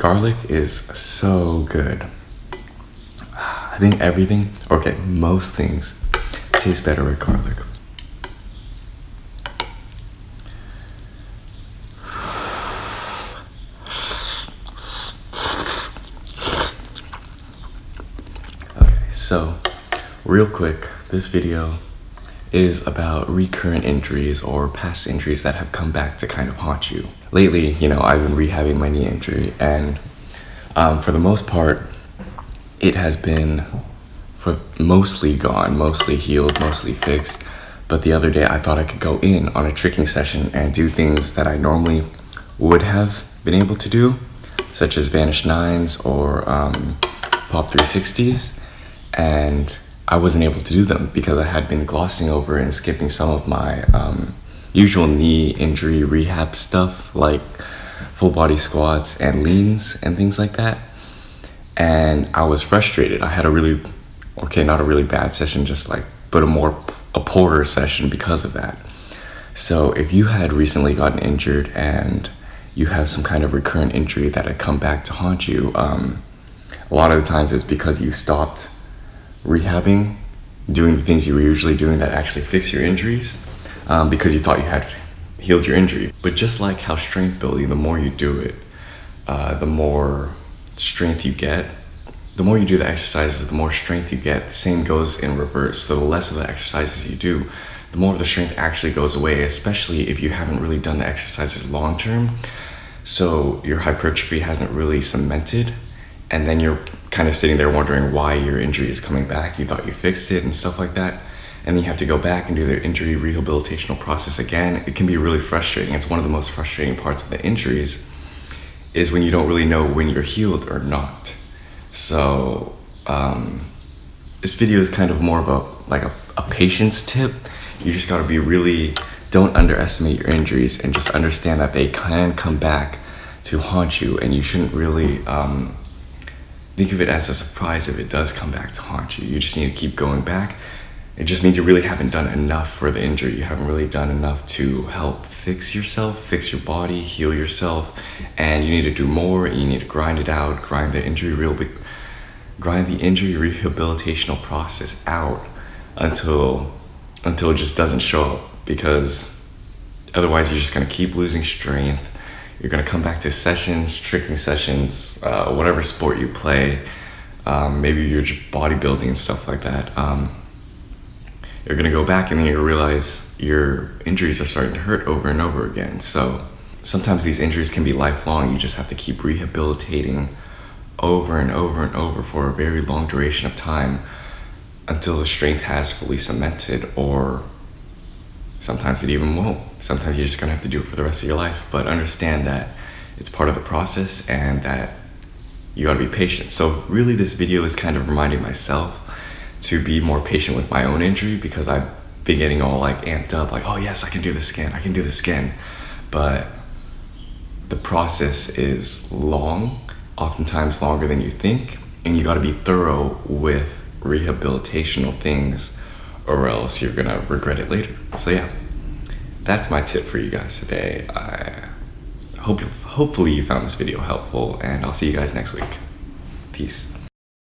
Garlic is so good. I think most things taste better with garlic. Okay, so real quick, this video is about recurrent injuries or past injuries that have come back to kind of haunt you. Lately, I've been rehabbing my knee injury, and for the most part, it has been mostly gone, mostly healed, mostly fixed. But the other day, I thought I could go in on a tricking session and do things that I normally would have been able to do, such as vanish nines or pop 360s, and I wasn't able to do them because I had been glossing over and skipping some of my usual knee injury rehab stuff, like full body squats and leans and things like that. And I was frustrated. I had not a really bad session, but a poorer session because of that. So if you had recently gotten injured and you have some kind of recurrent injury that had come back to haunt you, a lot of the times it's because you stopped rehabbing, doing the things you were usually doing that actually fix your injuries, because you thought you had healed your injury. But just like how strength building, the more you do it, the more strength you get. The more you do the exercises, the more strength you get. The same goes in reverse. So the less of the exercises you do, the more of the strength actually goes away, especially if you haven't really done the exercises long term. So your hypertrophy hasn't really cemented, and then you're kind of sitting there wondering why your injury is coming back. You thought you fixed it and stuff like that, and then you have to go back and do the injury rehabilitational process again. It can be really frustrating. It's one of the most frustrating parts of the injuries is when you don't really know when you're healed or not. So this video is kind of more of a patience tip. You just gotta don't underestimate your injuries, and just understand that they can come back to haunt you, and you shouldn't really think of it as a surprise if it does come back to haunt you. You just need to keep going back. It just means you really haven't done enough for the injury. You haven't really done enough to help fix yourself, fix your body, heal yourself, and you need to do more. You need to grind it out, grind the injury rehabilitational process out until it just doesn't show up, because otherwise you're just gonna keep losing strength. You're gonna come back to sessions, tricking sessions, whatever sport you play, maybe you're just bodybuilding and stuff like that. You're gonna go back and then you realize your injuries are starting to hurt over and over again. So sometimes these injuries can be lifelong. You just have to keep rehabilitating over and over and over for a very long duration of time until the strength has fully cemented, or sometimes it even won't. Sometimes you're just gonna have to do it for the rest of your life. But understand that it's part of the process and that you gotta be patient. So really this video is kind of reminding myself to be more patient with my own injury, because I've been getting all amped up, oh yes, I can do this again. But the process is long, oftentimes longer than you think, and you gotta be thorough with rehabilitational things, or else you're gonna regret it later. So yeah, that's my tip for you guys today. Hopefully you found this video helpful, and I'll see you guys next week. Peace.